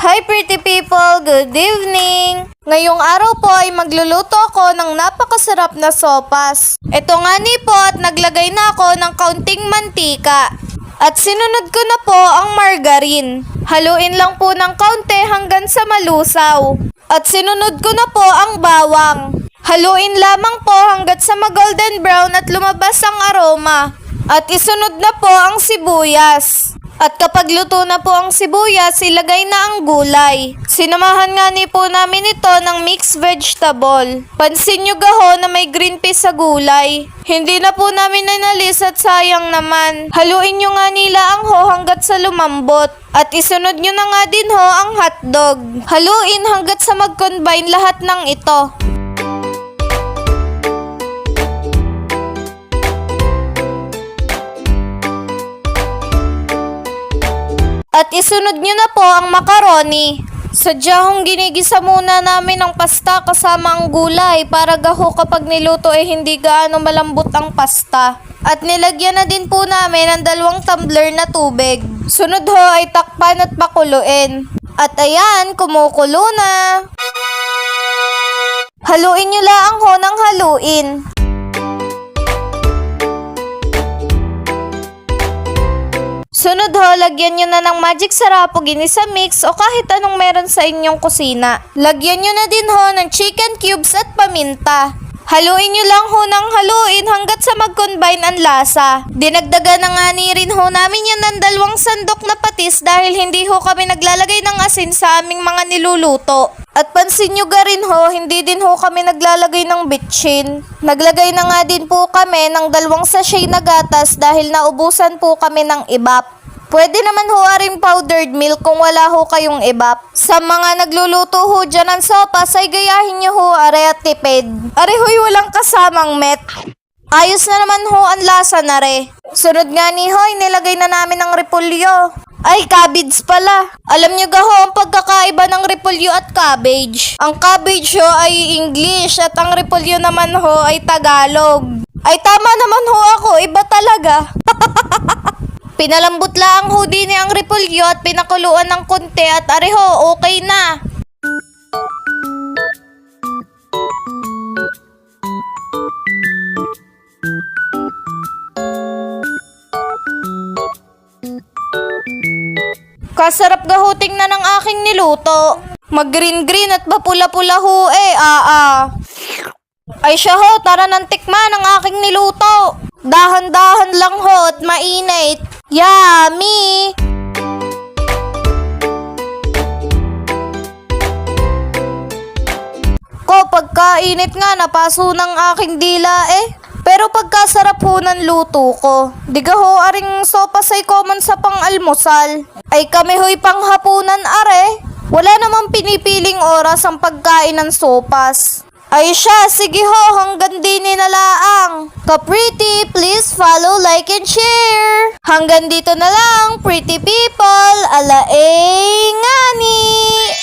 Hi pretty people! Good evening! Ngayong araw po ay magluluto ako ng napakasarap na sopas. Ito nga ni po at naglagay na ako ng kaunting mantika. At sinunod ko na po ang margarine. Haluin lang po ng kaunti hanggang sa malusaw. At sinunod ko na po ang bawang. Haluin lamang po hanggat sa mag-golden brown at lumabas ang aroma. At isunod na po ang sibuyas. At kapag luto na po ang sibuyas, ilagay na ang gulay. Sinamahan nga ni po namin ito ng mixed vegetable. Pansin nyo gaho na may green peas sa gulay. Hindi na po namin inalis at sayang naman. Haluin nyo nga nila ang ho hanggat sa lumambot. At isunod nyo na nga din ho ang hotdog. Haluin hanggat sa mag-combine lahat ng ito. At isunod nyo na po ang macaroni. Sadyahong ginigisa muna namin ang pasta kasama ang gulay para gaho kapag niluto ay hindi gaano malambot ang pasta. At nilagyan na din po namin ang 2 tumbler na tubig. Sunod ho ay takpan at pakuluin. At ayan, kumukulo na. Haluin nyo lang ho ng haluin. Sunod ho, lagyan nyo na ng magic sarap o ginisa mix o kahit anong meron sa inyong kusina. Lagyan nyo na din ho ng chicken cubes at paminta. Haluin nyo lang ho ng haluin hanggat sa mag-combine ang lasa. Dinagdagan na nga ni rin ho namin yan ng 2 sandok na patis dahil hindi ho kami naglalagay ng asin sa aming mga niluluto. At pansin nyo ga rin ho, hindi din ho kami naglalagay ng bitchin. Naglagay na nga din po kami ng 2 sachet na gatas dahil naubusan po kami ng ibap. Pwede naman ho rin powdered milk kung wala ho kayong ibap. Sa mga nagluluto ho dyan ng sopas ay gayahin nyo ho are at tipid. Are ho'y walang kasamang met. Ayos na naman ho ang lasa na re. Sunod nga ni hoy, nilagay na namin ang repolyo. Ay, cabbage pala. Alam nyo ga ho ang pagkakaiba ng repolyo at cabbage. Ang cabbage ho ay English at ang repolyo naman ho ay Tagalog. Ay tama naman ho ako, iba talaga. Pinalambot lang ho din ang repolyo at pinakuluan ng konti at areho, okay na. Kasarap gahuting na ng aking niluto. Mag-green-green at mapula-pula ho Ay siya ho, tara ng tikman ang aking niluto. Dahan-dahan lang ho at mainit. Yummy! Pagkainit nga napaso ng aking dila Pero pagkasarap ho ng luto ko. Diga ho aring sopas ay common sa pang-almusal. Ay kami ho'y panghapunan are. Wala namang pinipiling oras ang pagkain ng sopas. Ay siya, sige ho, hanggang din nalaang. Ka-pretty, please follow, like, and share. Hanggang dito na lang, pretty people. Alae ngani!